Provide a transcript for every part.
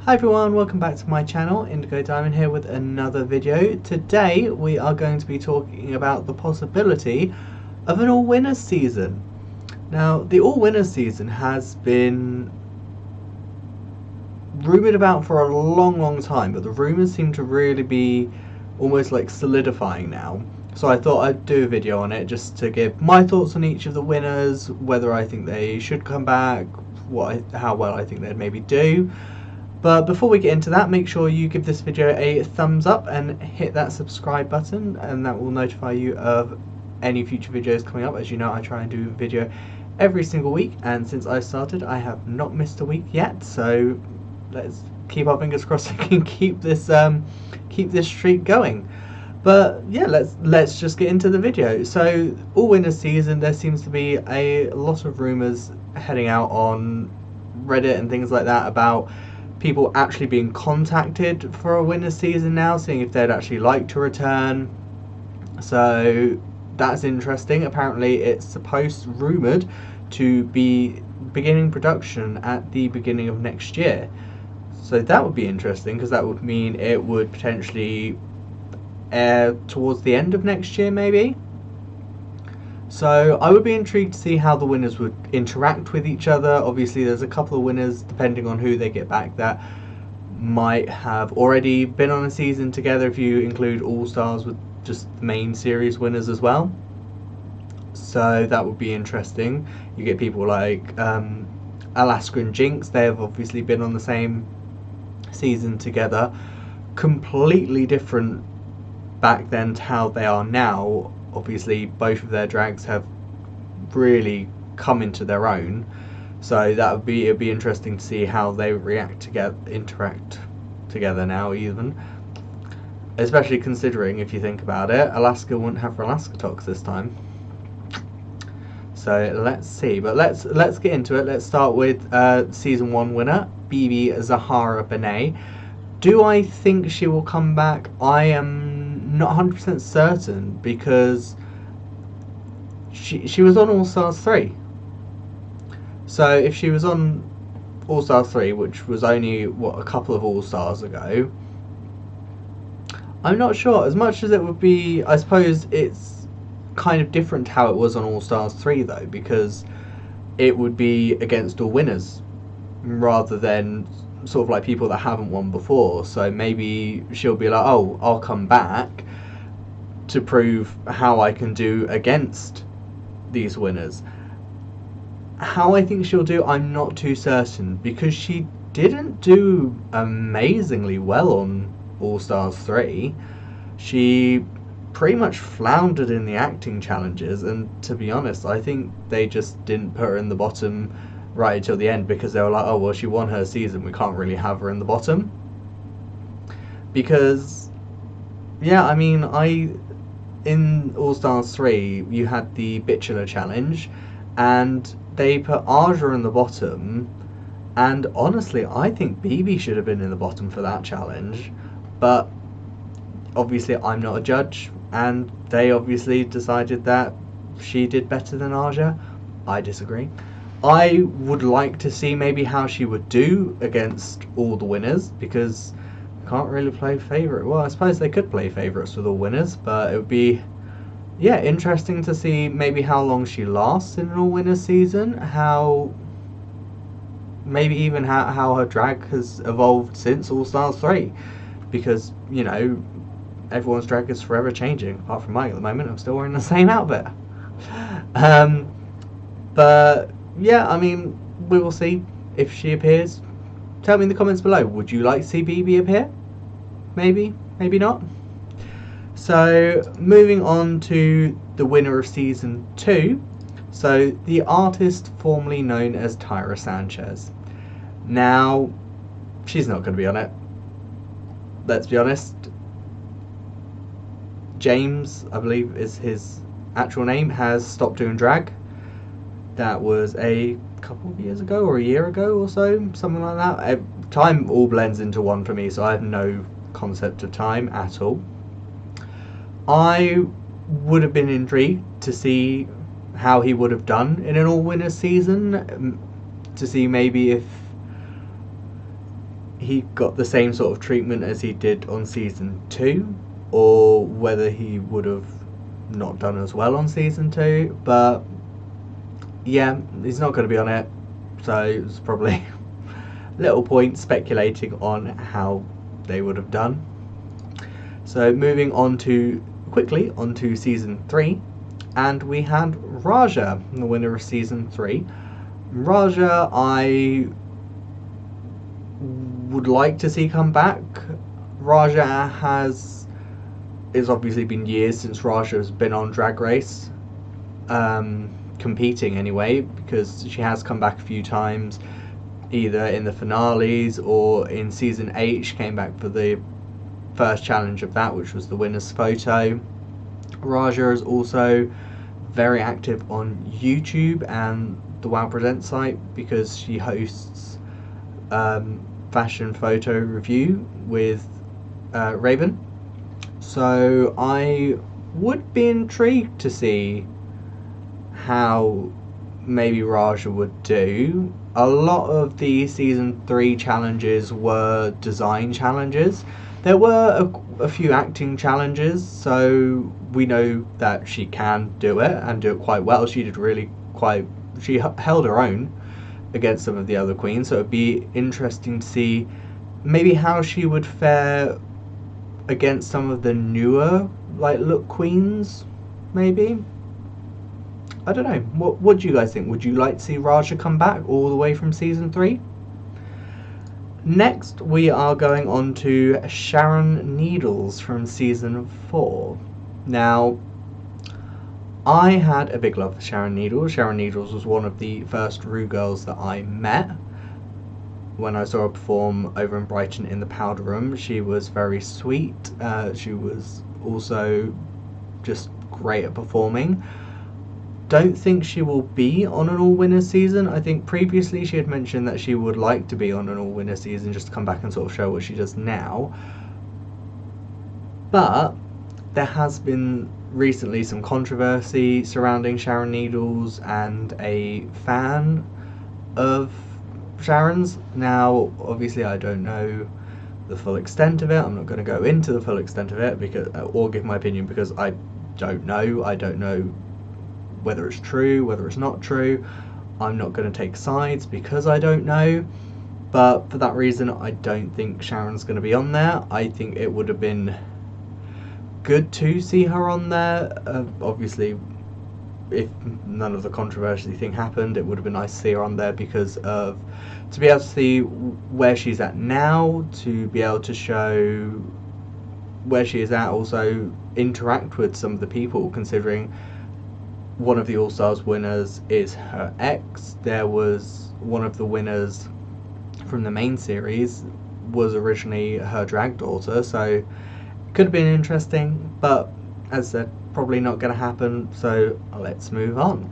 Hi everyone, welcome back to my channel. Indigo Diamond here with another video. Today we are going to be talking about the possibility of an all-winners season. Now, the all-winners season has been rumoured about for a long time, but the rumours seem to really be almost like solidifying now. So I thought I'd do a video on it just to give my thoughts on each of the winners, whether I think they should come back, how well I think they'd maybe do. But before we get into that, make sure you give this video a thumbs up and hit that subscribe button, and that will notify you of any future videos coming up. As you know, I try and do a video every single week, and since I started I have not missed a week yet, so let's keep our fingers crossed we can keep this streak going. But yeah, let's just get into the video. So, all winners season, there seems to be a lot of rumours heading out on Reddit and things like that about people actually being contacted for a winners season now, seeing if they'd actually like to return. So that's interesting. Apparently it's rumoured to be beginning production at the beginning of next year. So that would be interesting, because that would mean it would potentially air towards the end of next year maybe. So I would be intrigued to see how the winners would interact with each other. Obviously there's a couple of winners, depending on who they get back, that might have already been on a season together, if you include All Stars with just the main series winners as well. So that would be interesting. You get people like Alaska and Jinx. They have obviously been on the same season together. Completely different back then to how they are now. Obviously both of their drags have really come into their own, so it'd be interesting to see how they interact together now, even especially considering, if you think about it, Alaska wouldn't have her Alaska Tox this time. So let's see, but let's get into it. Let's start with season 1 winner BB Zahara Benet. Do I think she will come back? I am not 100% certain, because she was on All Stars 3. So if she was on All Stars 3, which was only a couple of All Stars ago, I'm not sure. As much as it would be, I suppose it's kind of different how it was on All Stars 3 though, because it would be against all winners rather than sort of like people that haven't won before. So maybe she'll be like, oh, I'll come back to prove how I can do against these winners. How I think she'll do, I'm not too certain, because she didn't do amazingly well on All Stars 3. She pretty much floundered in the acting challenges, and to be honest, I think they just didn't put her in the bottom right until the end, because they were like, oh well, she won her season, we can't really have her in the bottom. Because yeah, I mean, in All Stars 3 you had the Bachelor challenge and they put Aja in the bottom, and honestly I think BB should have been in the bottom for that challenge, but obviously I'm not a judge, and they obviously decided that she did better than Aja. I disagree. I would like to see maybe how she would do against all the winners, because can't really play favourite. Well, I suppose they could play favourites with all winners, but it would be, yeah, interesting to see maybe how long she lasts in an all winners season, maybe even how her drag has evolved since All Stars 3, because, you know, everyone's drag is forever changing, apart from mine at the moment. I'm still wearing the same outfit. But yeah, I mean, we will see if she appears. Tell me in the comments below, would you like to see BB appear? Maybe, maybe not. So moving on to the winner of season 2, so the artist formerly known as Tyra Sanchez. Now, she's not going to be on it. Let's be honest. James, I believe is his actual name, has stopped doing drag. That was a couple of years ago, or a year ago or so, something like that. Time all blends into one for me, so I have no concept of time at all. I would have been intrigued to see how he would have done in an all-winners season, to see maybe if he got the same sort of treatment as he did on season 2, or whether he would have not done as well on season 2. But yeah, he's not going to be on it, so it's probably little point speculating on how they would have done. So moving on to quickly onto season 3, and we had Raja, the winner of season 3. Raja, I would like to see come back. Raja it's obviously been years since Raja has been on Drag Race, competing anyway, because she has come back a few times, either in the finales or in season 8. She came back for the first challenge of that, which was the winner's photo. Raja is also very active on YouTube and the Wow Presents site, because she hosts fashion photo review with Raven. So I would be intrigued to see how maybe Raja would do. A lot of the season 3 challenges were design challenges. There were a few acting challenges, so we know that she can do it and do it quite well. She held her own against some of the other queens, so it'd be interesting to see maybe how she would fare against some of the newer look queens, maybe. I don't know. What do you guys think? Would you like to see Raja come back all the way from season 3? Next, we are going on to Sharon Needles from season 4. Now, I had a big love for Sharon Needles. Sharon Needles was one of the first Ru girls that I met when I saw her perform over in Brighton in the Powder Room. She was very sweet. She was also just great at performing. Don't think she will be on an all-winner season. I think previously she had mentioned that she would like to be on an all-winner season, just to come back and sort of show what she does now. But there has been recently some controversy surrounding Sharon Needles and a fan of Sharon's. Now, obviously, I don't know the full extent of it. I'm not going to go into the full extent of it or give my opinion, because I don't know. I don't know whether it's true, whether it's not true. I'm not going to take sides because I don't know. But for that reason, I don't think Sharon's going to be on there. I think it would have been good to see her on there. Obviously, if none of the controversy thing happened, it would have been nice to see her on there, because to be able to see where she's at now, to be able to show where she is at, also interact with some of the people, considering one of the All Stars winners is her ex. There was one of the winners from the main series was originally her drag daughter, so it could have been interesting, but as I said, probably not going to happen, so let's move on.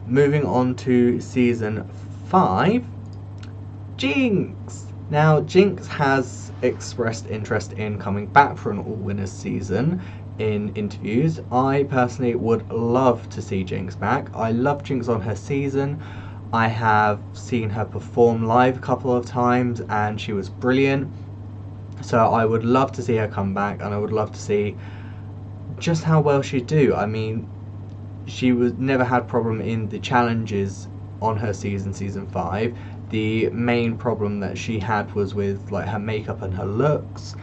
Moving on to season 5, Jinx. Now, Jinx has expressed interest in coming back for an all-winners season in interviews. I personally would love to see Jinx back. I love Jinx on her season. I have seen her perform live a couple of times and she was brilliant. So I would love to see her come back, and I would love to see just how well she'd do. I mean, she never had problem in the challenges on her season 5. The main problem that she had was with her makeup and her looks,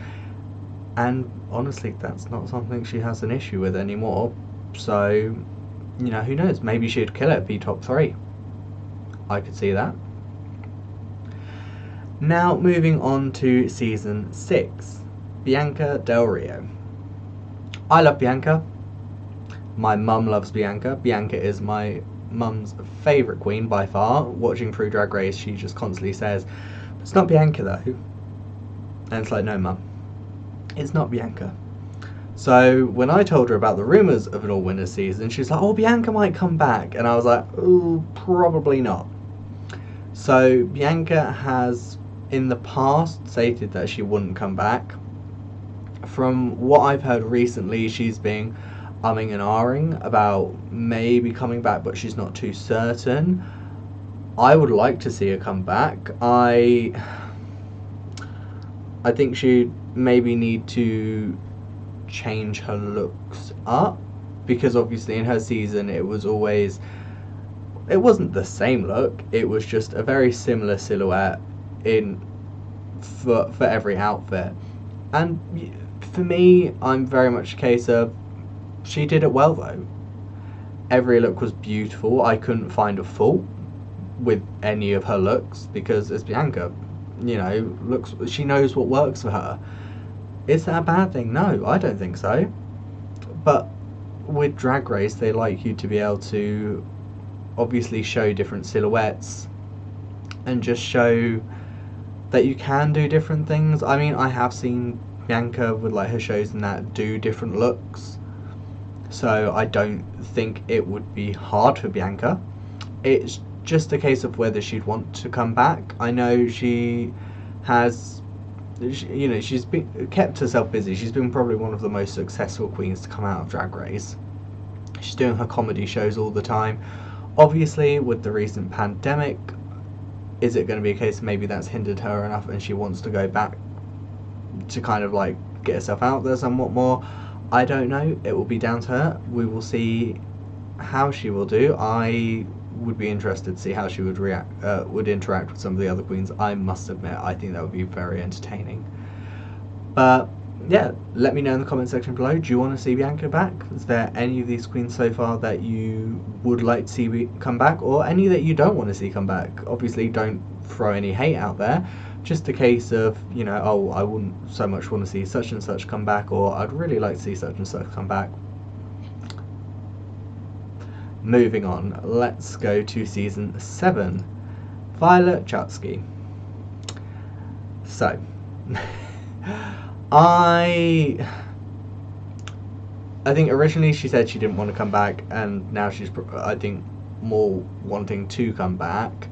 and honestly that's not something she has an issue with anymore. So, you know, who knows, maybe she'd kill it, be top 3. I could see that. Now moving on to season 6, Bianca Del Rio. I love Bianca. My mum loves Bianca. Bianca is my mum's favourite queen by far. Watching through Drag Race, she just constantly says, it's not Bianca though. And it's like, no mum, it's not Bianca. So when I told her about the rumours of an all-winners season, she's like, oh, Bianca might come back. And I was like, oh, probably not. So Bianca has in the past stated that she wouldn't come back. From what I've heard recently, she's been umming and ahhing about maybe coming back, but she's not too certain. I would like to see her come back. I I think she maybe need to change her looks up, because obviously in her season it wasn't the same look, it was just a very similar silhouette for every outfit. And for me, I'm very much a case of, she did it well though. Every look was beautiful. I couldn't find a fault with any of her looks, because it's Bianca, she knows what works for her. Is that a bad thing? No, I don't think so. But with Drag Race, they like you to be able to obviously show different silhouettes and just show that you can do different things. I mean, I have seen Bianca with like her shows and that do different looks, so I don't think it would be hard for Bianca. It's just a case of whether she'd want to come back. I know she's been kept herself busy. She's been probably one of the most successful queens to come out of Drag Race. She's doing her comedy shows all the time. Obviously, with the recent pandemic, is it going to be a case of maybe that's hindered her enough and she wants to go back to kind of like get herself out there somewhat more? I don't know. It will be down to her. We will see how she will do. I would be interested to see how she would interact with some of the other queens. I must admit, I think that would be very entertaining. But yeah, let me know in the comment section below. Do you want to see Bianca back? Is there any of these queens so far that you would like to see come back, or any that you don't want to see come back? Obviously, don't throw any hate out there. Just a case of, oh, I wouldn't so much want to see such and such come back, or I'd really like to see such and such come back. Moving on, let's go to season 7. Violet Czelski. So, I think originally she said she didn't want to come back, and now she's, I think, more wanting to come back.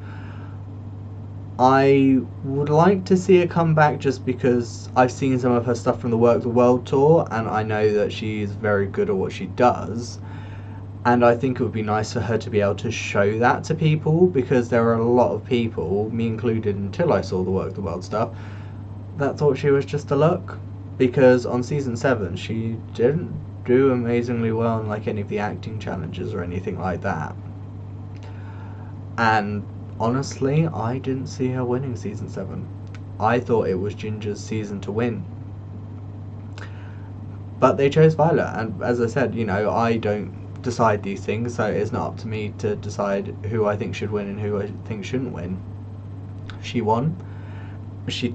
I would like to see her come back just because I've seen some of her stuff from the Work the World tour, and I know that she is very good at what she does. And I think it would be nice for her to be able to show that to people, because there are a lot of people, me included until I saw the Work the World stuff, that thought she was just a look. Because on season 7 she didn't do amazingly well in like any of the acting challenges or anything like that. And honestly, I didn't see her winning season 7. I thought it was Ginger's season to win. But they chose Violet, and as I said, I don't decide these things, so it's not up to me to decide who I think should win and who I think shouldn't win. She won. She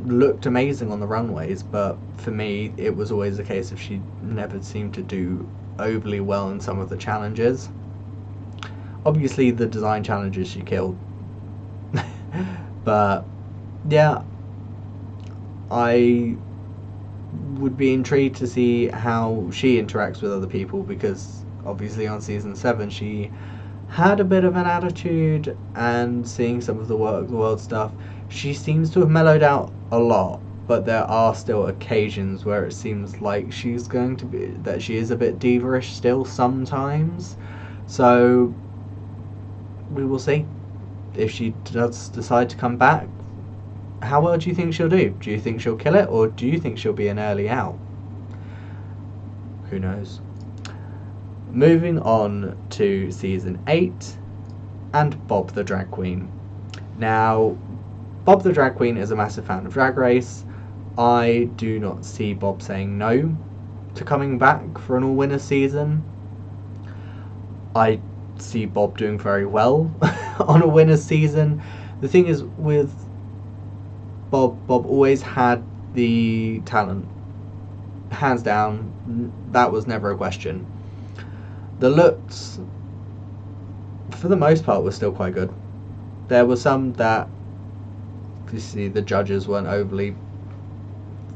looked amazing on the runways, but for me it was always a case of she never seemed to do overly well in some of the challenges. Obviously the design challenges she killed. But yeah, I would be intrigued to see how she interacts with other people, because obviously on season 7 she had a bit of an attitude, and seeing some of the Work the World stuff, she seems to have mellowed out a lot, but there are still occasions where it seems like she is a bit diva-ish still sometimes. So we will see if she does decide to come back. How well do you think she'll do? Do you think she'll kill it, or do you think she'll be an early out? Who knows? Moving on to season 8 and Bob the Drag Queen. Now, Bob the Drag Queen is a massive fan of Drag Race. I do not see Bob saying no to coming back for an all-winner season. I see Bob doing very well on a winner's season. The thing is with Bob always had the talent. Hands down, that was never a question. The looks, for the most part, were still quite good. There were some that, obviously, the judges weren't overly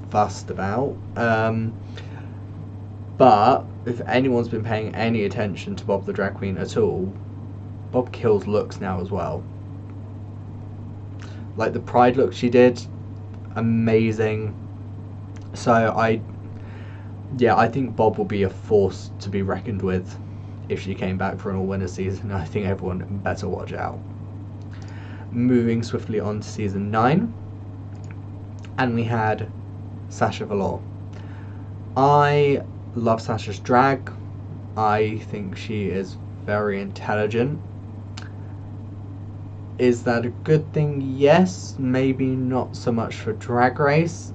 fussed about. But if anyone's been paying any attention to Bob the Drag Queen at all, Bob kills looks now as well. Like the Pride look she did, amazing. So I think Bob will be a force to be reckoned with if she came back for an all-winner season. I think everyone better watch out. Moving swiftly on to season 9. and we had Sasha Velour. I love Sasha's drag. I think she is very intelligent. Is that a good thing? Yes, maybe not so much for Drag Race.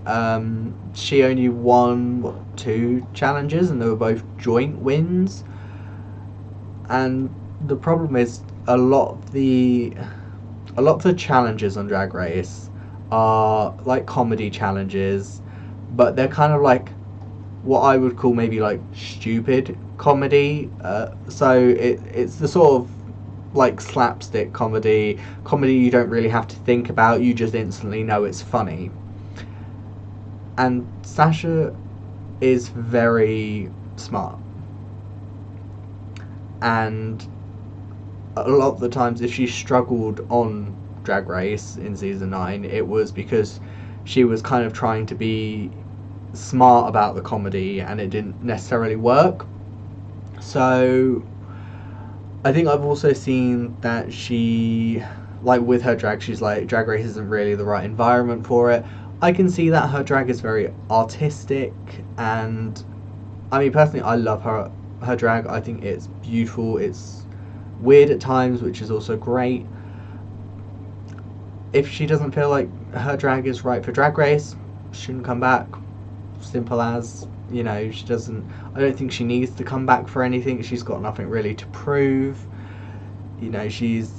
She only won 2 challenges, and they were both joint wins. And the problem is a lot of the challenges on Drag Race are like comedy challenges, but they're kind of like what I would call maybe like stupid comedy. So it's the sort of like slapstick comedy you don't really have to think about, you just instantly know it's funny. And Sasha is very smart, and a lot of the times if she struggled on Drag Race in season 9, it was because she was kind of trying to be smart about the comedy and it didn't necessarily work. So I think I've also seen that she, like with her drag, she's like, Drag Race isn't really the right environment for it. I can see that her drag is very artistic, and I mean personally I love her drag. I think it's beautiful, it's weird at times, which is also great. If she doesn't feel like her drag is right for Drag Race, she shouldn't come back. Simple as, you know, she doesn't, I don't think she needs to come back for anything. She's got nothing really to prove. You know, she's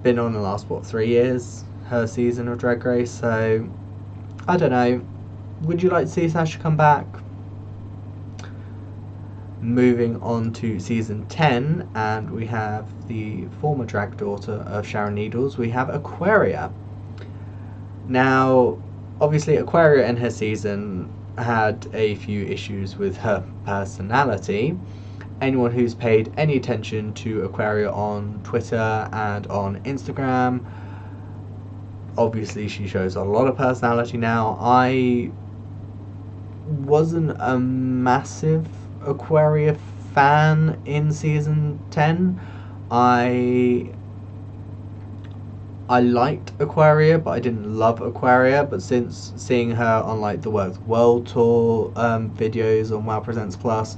been on the last, what, 3 years, her season of Drag Race, so I don't know. Would you like to see Sasha come back? Moving on to season 10, and we have the former drag daughter of Sharon Needles, we have Aquaria. Now, obviously Aquaria in her season had a few issues with her personality. Anyone who's paid any attention to Aquaria on Twitter and on Instagram, obviously she shows a lot of personality now. I wasn't a massive Aquaria fan in season 10. I liked Aquaria, but I didn't love Aquaria. But since seeing her on like the World Tour videos on Wow Presents Plus,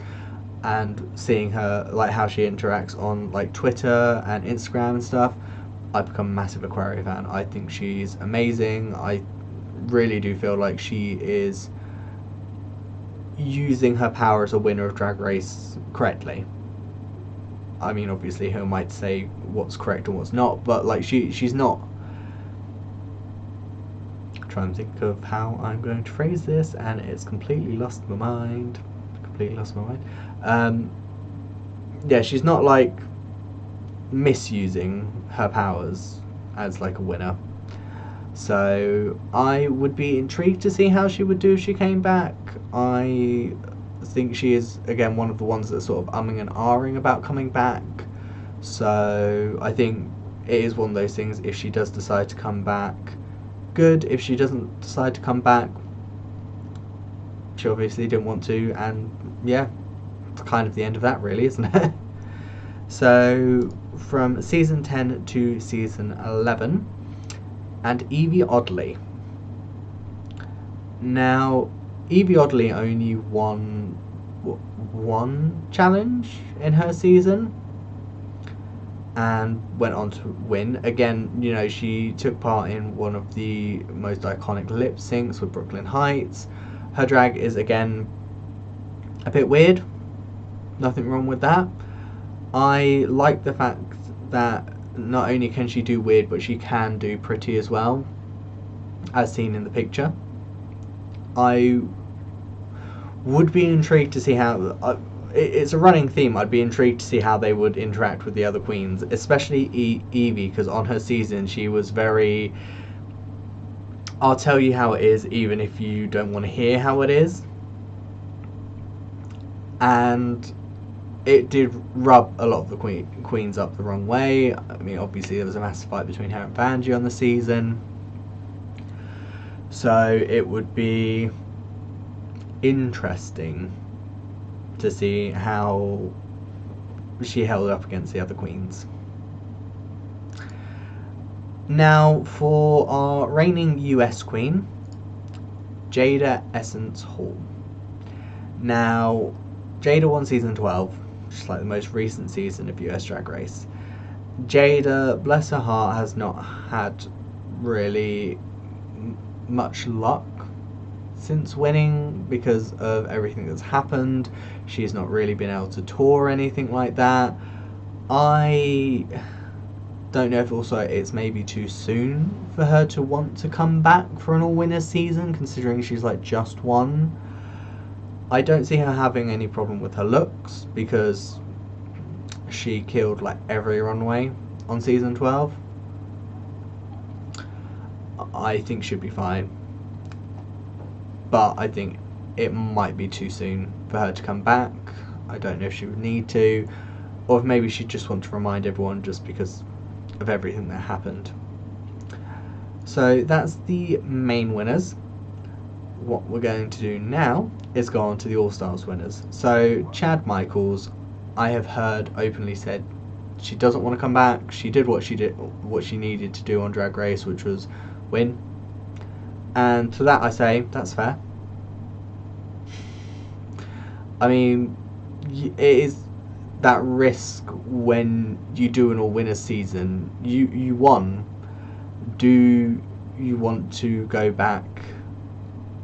and seeing her like how she interacts on like Twitter and Instagram and stuff, I've become a massive Aquaria fan. I think she's amazing. I really do feel like she is using her power as a winner of Drag Race correctly. I mean, obviously, who might say what's correct and what's not, but like she's not. I'm trying to think of how I'm going to phrase this, and it's completely lost my mind. Yeah, she's not like misusing her powers as like a winner. So I would be intrigued to see how she would do if she came back. I think she is, again, one of the ones that's sort of umming and ahhing about coming back. So I think it is one of those things, if she does decide to come back, good. If she doesn't decide to come back, she obviously didn't want to, and yeah, it's kind of the end of that really, isn't it? So from season 10 to season 11, and Evie Oddly. Now, Evie Oddly only won one challenge in her season and went on to win. Again, you know, she took part in one of the most iconic lip syncs with Brooklyn Heights. Her drag is, again, a bit weird. Nothing wrong with that. I like the fact that not only can she do weird, but she can do pretty as well, as seen in the picture. I would be intrigued to see how... it's a running theme. I'd be intrigued to see how they would interact with the other queens, especially Evie, because on her season she was very... I'll tell you how it is, even if you don't want to hear how it is. And it did rub a lot of the queens up the wrong way. I mean, obviously there was a massive fight between her and Vanjie on the season. So it would be interesting to see how she held up against the other queens. Now, for our reigning US queen, Jada Essence Hall. Now, Jada won season 12, which is like the most recent season of US Drag Race. Jada, bless her heart, has not had really much luck since winning because of everything that's happened. She's not really been able to tour or anything like that. I don't know if also it's maybe too soon for her to want to come back for an all-winners season, considering she's like just won. I don't see her having any problem with her looks because she killed like every runway on season 12. I think she'd be fine, but I think it might be too soon for her to come back. I don't know if she would need to, or if maybe she'd just want to remind everyone just because of everything that happened. So that's the main winners. What we're going to do now is go on to the All-Stars winners. So Chad Michaels, I have heard openly said she doesn't want to come back. She did what she needed to do on Drag Race, which was win. And to that I say, that's fair. I mean, it is that risk when you do an all-winners season. You won. Do you want to go back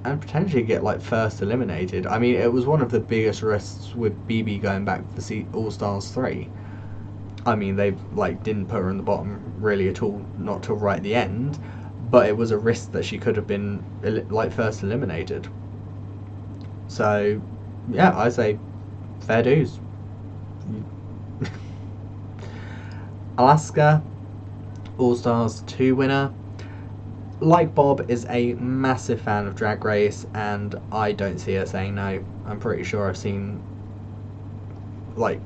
and potentially get like first eliminated? I mean, it was one of the biggest risks with BB going back for All-Stars 3. I mean, they like didn't put her in the bottom really at all, not till right at the end, but it was a risk that she could have been like first eliminated. So yeah, I say fair dues. Alaska, All-Stars 2 winner. Like Bob, is a massive fan of Drag Race, and I don't see her saying no. I'm pretty sure I've seen, like,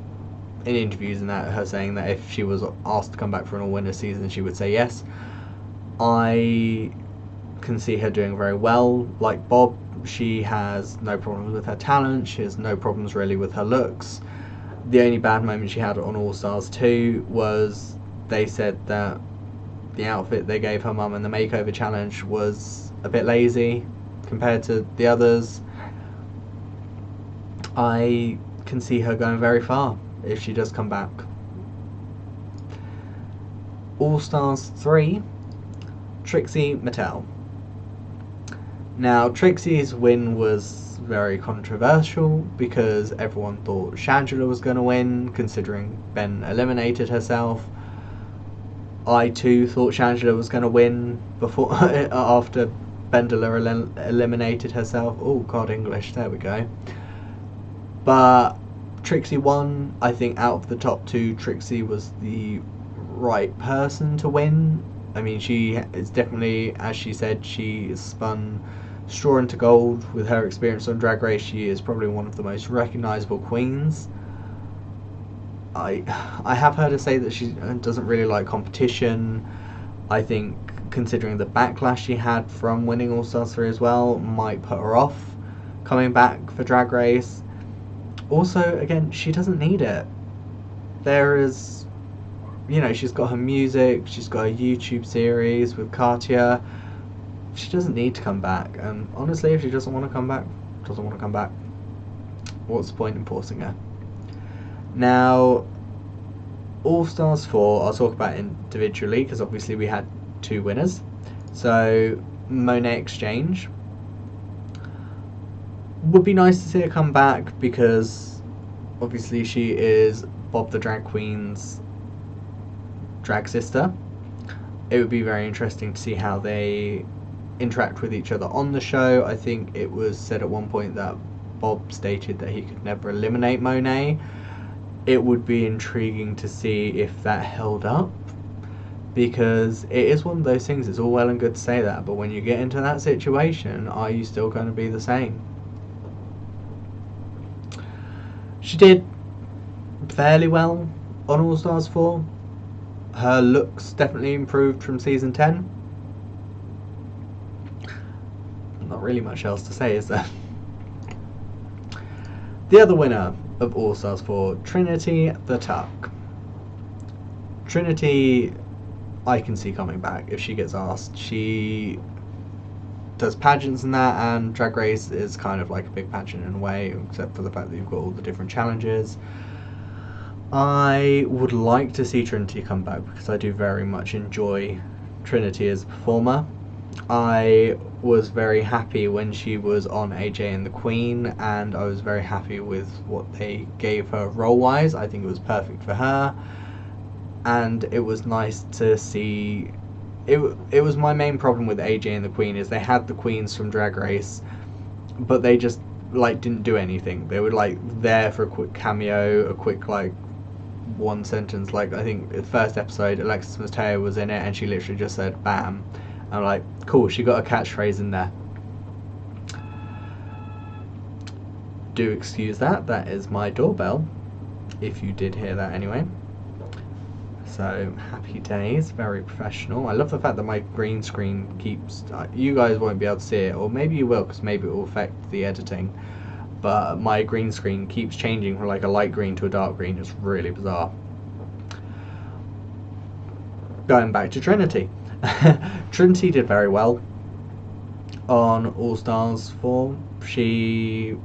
in interviews and that, her saying that if she was asked to come back for an all-winner season, she would say yes. I can see her doing very well. Like Bob, she has no problems with her talent. She has no problems really with her looks. The only bad moment she had on All-Stars 2 was they said that the outfit they gave her mum in the makeover challenge was a bit lazy compared to the others. I can see her going very far if she does come back. All-Stars 3, Trixie Mattel. Now, Trixie's win was very controversial because everyone thought Shangela was going to win, considering Ben eliminated herself. I too thought Shangela was going to win before after Bendela eliminated herself. Oh God, English, there we go. But Trixie won. I think out of the top two, Trixie was the right person to win. I mean, she is definitely, as she said, she spun straw into gold with her experience on Drag Race. She is probably one of the most recognisable queens. I have heard her say that she doesn't really like competition. I think considering the backlash she had from winning All-Stars 3 as well, might put her off coming back for Drag Race. Also, again, she doesn't need it. There is, you know, she's got her music, she's got a YouTube series with Katia. She doesn't need to come back, and honestly, if she doesn't want to come back, doesn't want to come back. What's the point in forcing her? Now, All-Stars 4, I'll talk about individually because obviously we had two winners. So, Monet Exchange. Would be nice to see her come back because obviously she is Bob the Drag Queen's drag sister. It would be very interesting to see how they interact with each other on the show. I think it was said at one point that Bob stated that he could never eliminate Monet. It would be intriguing to see if that held up, because it is one of those things, it's all well and good to say that, but when you get into that situation, are you still going to be the same? She did fairly well on All-Stars 4. Her looks definitely improved from season 10. Not really much else to say, is there? The other winner of All-Stars 4, Trinity the Tuck. Trinity I can see coming back if she gets asked. She does pageants and that, and Drag Race is kind of like a big pageant in a way, except for the fact that you've got all the different challenges. I would like to see Trinity come back because I do very much enjoy Trinity as a performer. I was very happy when she was on AJ and the Queen, and I was very happy with what they gave her role-wise. I think it was perfect for her, and it was nice to see. It was my main problem with AJ and the Queen is they had the queens from Drag Race, but they just like didn't do anything. They were like there for a quick cameo, a quick like one sentence. Like I think the first episode, Alexis Mateo was in it, and she literally just said "bam." I'm like, cool. She got a catchphrase in there. Do excuse that. That is my doorbell. If you did hear that, anyway. So happy days, very professional. I love the fact that my green screen keeps, you guys won't be able to see it, or maybe you will because maybe it will affect the editing, but my green screen keeps changing from like a light green to a dark green. It's really bizarre. Going back to Trinity. Trinity did very well on All Stars 4. She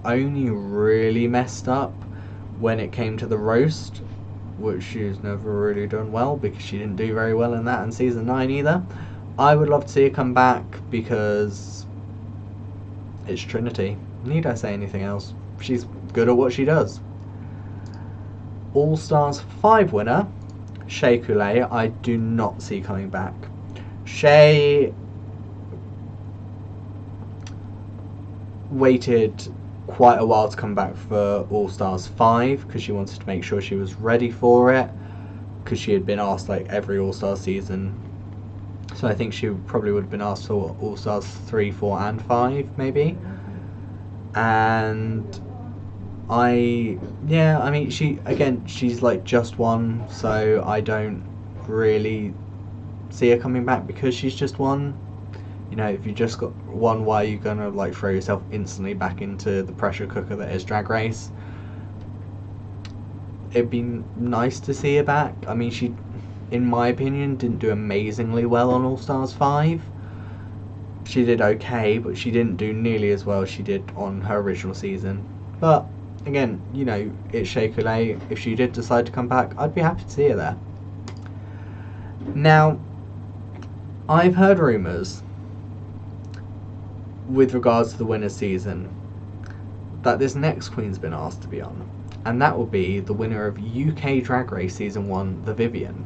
only really messed up when it came to the roast, which she's never really done well because she didn't do very well in that in season 9 either. I would love to see her come back because it's Trinity. Need I say anything else? She's good at what she does. All Stars 5 winner, Shay, I do not see coming back. Shay waited quite a while to come back for All Stars 5 because she wanted to make sure she was ready for it, because she had been asked like every All Star season. So I think she probably would have been asked for All Stars 3, 4 and 5 maybe. And I mean she's like just one, so I don't really see her coming back because she's just one. You know, if you just got one, why are you gonna like throw yourself instantly back into the pressure cooker that is Drag Race? It'd be nice to see her back. I mean, she, in my opinion, didn't do amazingly well on All Stars 5. She did okay, but she didn't do nearly as well as she did on her original season. But again, you know, it's Shay Coulee. If she did decide to come back, I'd be happy to see her there. Now, I've heard rumours with regards to the winner's season that this next queen's been asked to be on, and that will be the winner of UK Drag Race season 1, the Vivian.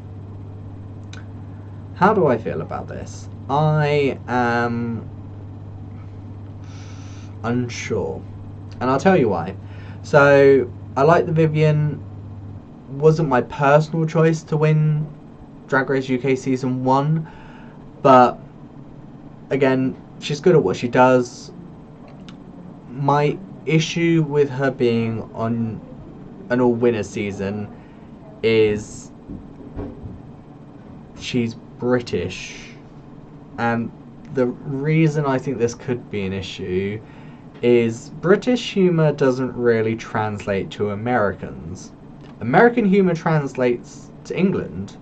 How do I feel about this? I am unsure, and I'll tell you why. So I like the Vivian. Wasn't my personal choice to win Drag Race UK season 1, but again, she's good at what she does. My issue with her being on an all-winner season is she's British, and the reason I think this could be an issue is British humour doesn't really translate to Americans. American humour translates to England,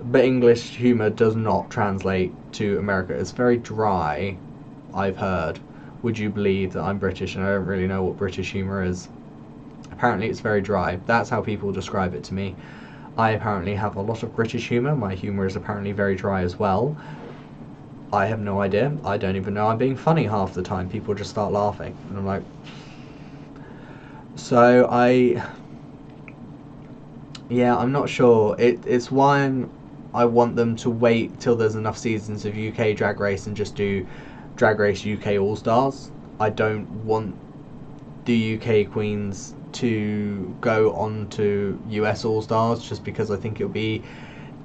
but English humour does not translate to America. It's very dry, I've heard. Would you believe that I'm British and I don't really know what British humour is? Apparently it's very dry. That's how people describe it to me. I apparently have a lot of British humour. My humour is apparently very dry as well. I have no idea. I don't even know I'm being funny half the time. People just start laughing. And I'm like... So yeah, I'm not sure. It's why I want them to wait till there's enough seasons of UK Drag Race and just do Drag Race UK All Stars. I don't want the UK queens to go on to US All Stars just because I think it'll be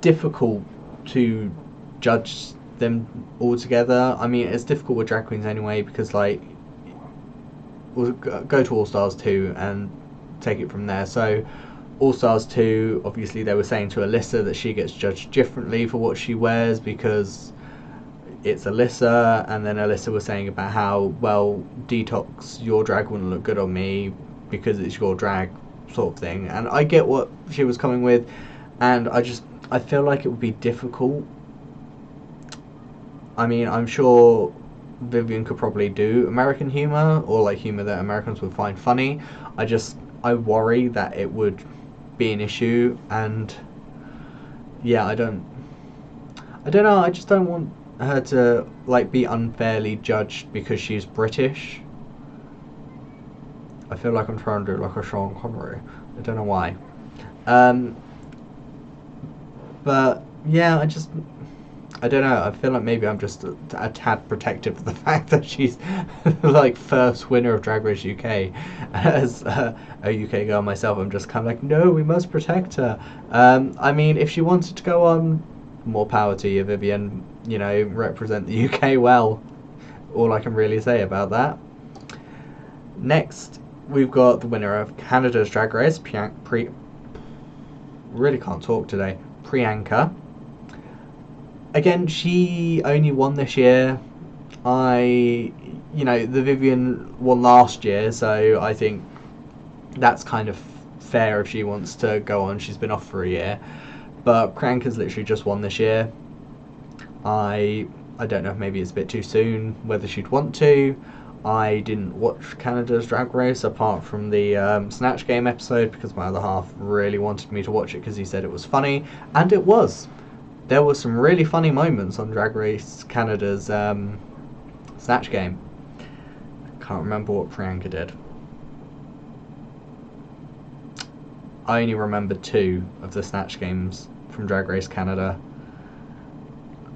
difficult to judge them all together. I mean, it's difficult with drag queens anyway because like we'll go to All Stars 2 and take it from there. So All Stars 2, obviously they were saying to Alyssa that she gets judged differently for what she wears because it's Alyssa, and then Alyssa was saying about how, well, Detox, your drag wouldn't look good on me because it's your drag sort of thing. And I get what she was coming with, and I feel like it would be difficult. I mean, I'm sure Vivian could probably do American humor, or like humor that Americans would find funny. I worry that it would be an issue, and yeah, I don't know, I just don't want her to like be unfairly judged because she's British. I feel like I'm trying to do like a Sean Connery. I don't know why. But yeah, I don't know. I feel like maybe I'm just a tad protective of the fact that she's like first winner of Drag Race UK. As a UK girl myself, I'm just kind of like, no, we must protect her. I mean, if she wanted to go on, more power to you, Vivian. You know, represent the UK well. All I can really say about that. Next, we've got the winner of Canada's Drag Race, really can't talk today, Priyanka. Again, she only won this year. The Vivian won last year, so I think that's kind of fair if she wants to go on. She's been off for a year. But Priyanka's literally just won this year. I don't know if maybe it's a bit too soon, whether she'd want to. I didn't watch Canada's Drag Race apart from the Snatch Game episode because my other half really wanted me to watch it because he said it was funny, and it was. There were some really funny moments on Drag Race Canada's Snatch Game. I can't remember what Priyanka did. I only remember 2 of the Snatch Games from Drag Race Canada.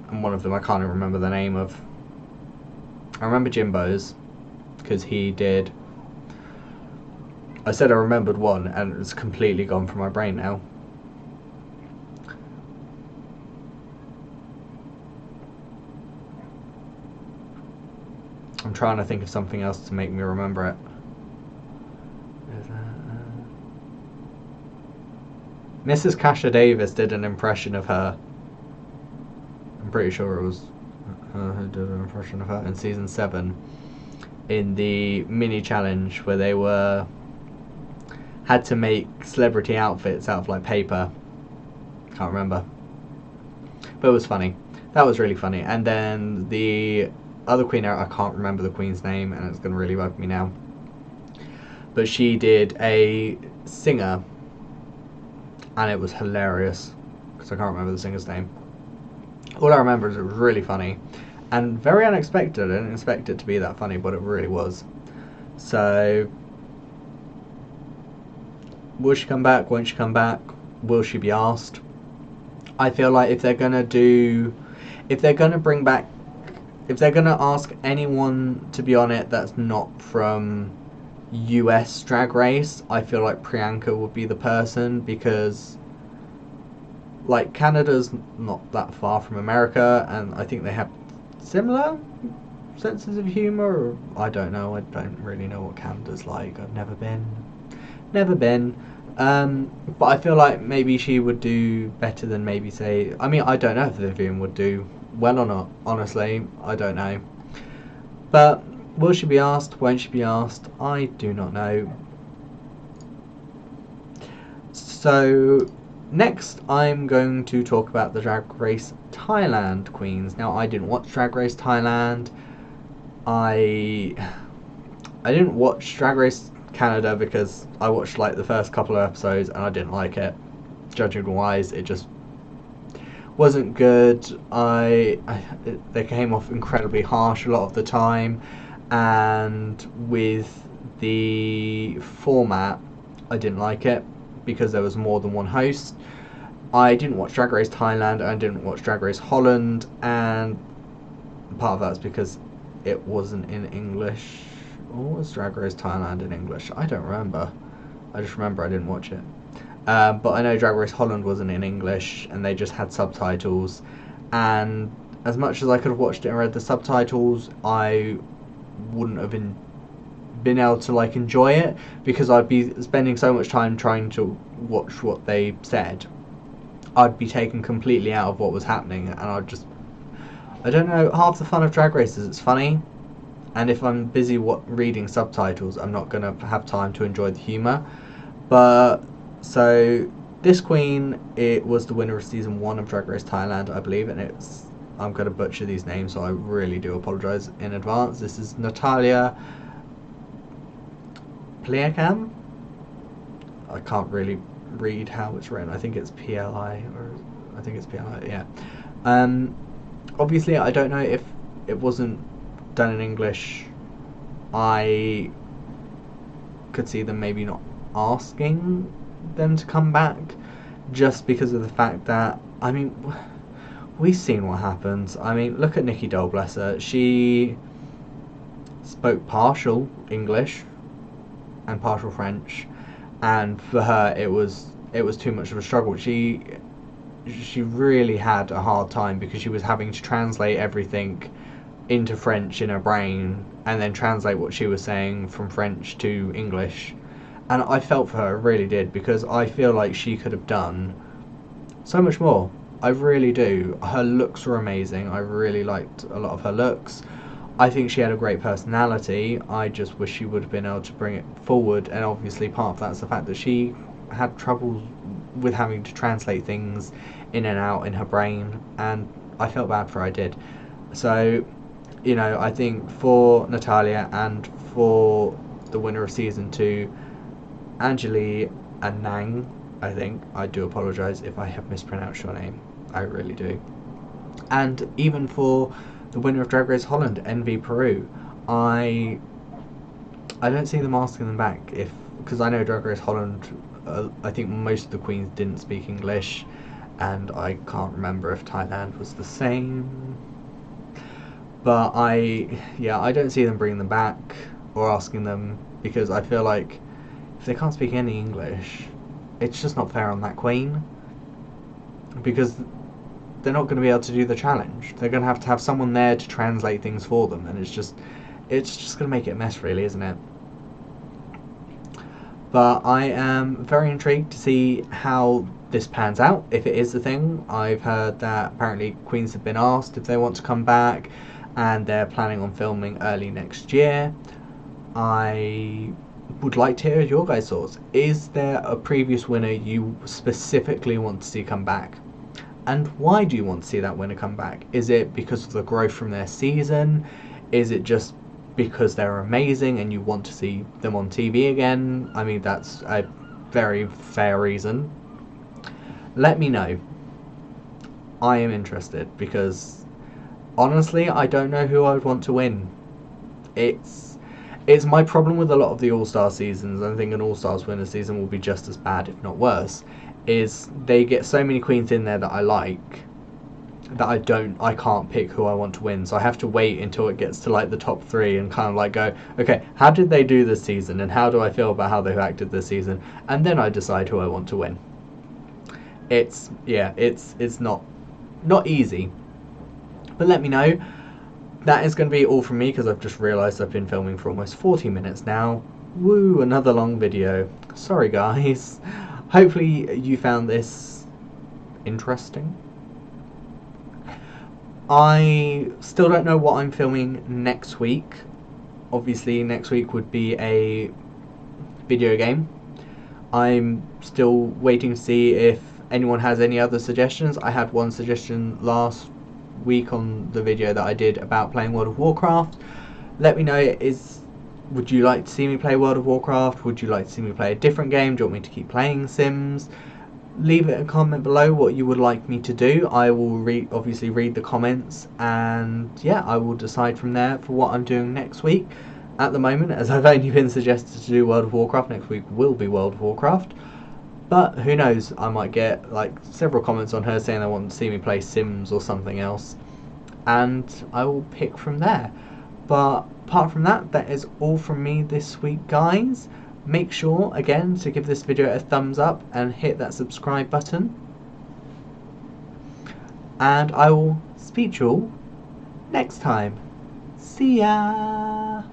And one of them I can't even remember the name of. I remember Jimbo's, because he did... I said I remembered one, and it's completely gone from my brain now. I'm trying to think of something else to make me remember it. Mrs. Kasha Davis did an impression of her. I'm pretty sure it was her who did an impression of her in season 7 in the mini challenge where they had to make celebrity outfits out of like paper. Can't remember, but it was funny. That was really funny. And then the other queen, I can't remember the queen's name, and it's gonna really bug me now, but she did a singer, and it was hilarious because I can't remember the singer's name. All I remember is it was really funny and very unexpected. I didn't expect it to be that funny, but it really was. So will she come back? Won't she come back? Will she be asked? I feel like if they're gonna ask anyone to be on it that's not from US Drag Race, I feel like Priyanka would be the person, because like Canada's not that far from America, and I think they have similar senses of humor. Or, I don't know. I don't really know what Canada's like. I've never been. But I feel like maybe she would do better than maybe say. I mean, I don't know if Vivian would do well or not. Honestly, I don't know. But will she be asked? Won't she be asked? I do not know. So next, I'm going to talk about the Drag Race Thailand queens. Now, I didn't watch Drag Race Thailand. I didn't watch Drag Race Canada because I watched like the first couple of episodes and I didn't like it. Judging wise, it just wasn't good. They came off incredibly harsh a lot of the time, and with the format, I didn't like it because there was more than one host. I didn't watch Drag Race Thailand, and I didn't watch Drag Race Holland, and part of that's because it wasn't in English. Or was Drag Race Thailand in English? I don't remember. I just remember I didn't watch it. But I know Drag Race Holland wasn't in English, and they just had subtitles. And as much as I could have watched it and read the subtitles, I wouldn't have been able to like enjoy it, because I'd be spending so much time trying to watch what they said. I'd be taken completely out of what was happening, and I don't know, half the fun of Drag Race is it's funny, and if I'm busy reading subtitles, I'm not going to have time to enjoy the humour. But so this queen, it was the winner of season 1 of Drag Race Thailand, I believe, and it's, I'm going to butcher these names, so I really do apologise in advance. This is Natalia Pliakam. I can't really read how it's written. I think it's PLI, or I think it's PLI, yeah. Obviously, I don't know if it wasn't done in English. I could see them maybe not asking them to come back, just because of the fact that, I mean, we've seen what happens. I mean, look at Nikki Doll, bless her. She spoke partial English and partial French, and for her it was too much of a struggle. She really had a hard time because she was having to translate everything into French in her brain and then translate what she was saying from French to English. And I felt for her, I really did, because I feel like she could have done so much more. I really do. Her looks were amazing. I really liked a lot of her looks. I think she had a great personality. I just wish she would have been able to bring it forward, and obviously part of that's the fact that she had trouble with having to translate things in and out in her brain, and I felt bad for her, I did. So, you know, I think for Natalia and for the winner of season 2, Angeli Anang, I think, I do apologise if I have mispronounced your name, I really do. And even for the winner of Drag Race Holland, Envy Peru, I don't see them asking them back, because I know Drag Race Holland, I think most of the queens didn't speak English, and I can't remember if Thailand was the same. But I don't see them bringing them back or asking them, because I feel like if they can't speak any English, it's just not fair on that queen, because they're not going to be able to do the challenge. They're going to have someone there to translate things for them, and it's just going to make it a mess, really, isn't it? But I am very intrigued to see how this pans out, if it is the thing. I've heard that apparently queens have been asked if they want to come back, and they're planning on filming early next year. I would like to hear your guys' thoughts. Is there a previous winner you specifically want to see come back? And why do you want to see that winner come back? Is it because of the growth from their season? Is it just because they're amazing and you want to see them on TV again? I mean, that's a very fair reason. Let me know. I am interested, because honestly, I don't know who I would want to win. It's my problem with a lot of the All-Star seasons. I think an All-Stars winner season will be just as bad, if not worse, is they get so many queens in there that I like, that I can't pick who I want to win. So I have to wait until it gets to like the top 3 and kind of like go, okay, how did they do this season, and how do I feel about how they've acted this season, and then I decide who I want to win. It's not easy. But let me know. That is going to be all from me, because I've just realised I've been filming for almost 40 minutes now. Woo, another long video. Sorry guys. Hopefully you found this interesting. I still don't know what I'm filming next week. Obviously next week would be a video game. I'm still waiting to see if anyone has any other suggestions. I had one suggestion last week on the video that I did about playing World of Warcraft. Let me know, would you like to see me play World of Warcraft? Would you like to see me play a different game? Do you want me to keep playing Sims? Leave it in a comment below what you would like me to do. I will obviously read the comments, and yeah, I will decide from there for what I'm doing next week. At the moment, as I've only been suggested to do World of Warcraft, next week will be World of Warcraft. But who knows, I might get like several comments on her saying they want to see me play Sims or something else, and I will pick from there. But apart from that, that is all from me this week, guys. Make sure, again, to give this video a thumbs up and hit that subscribe button. And I will speak to you all next time. See ya!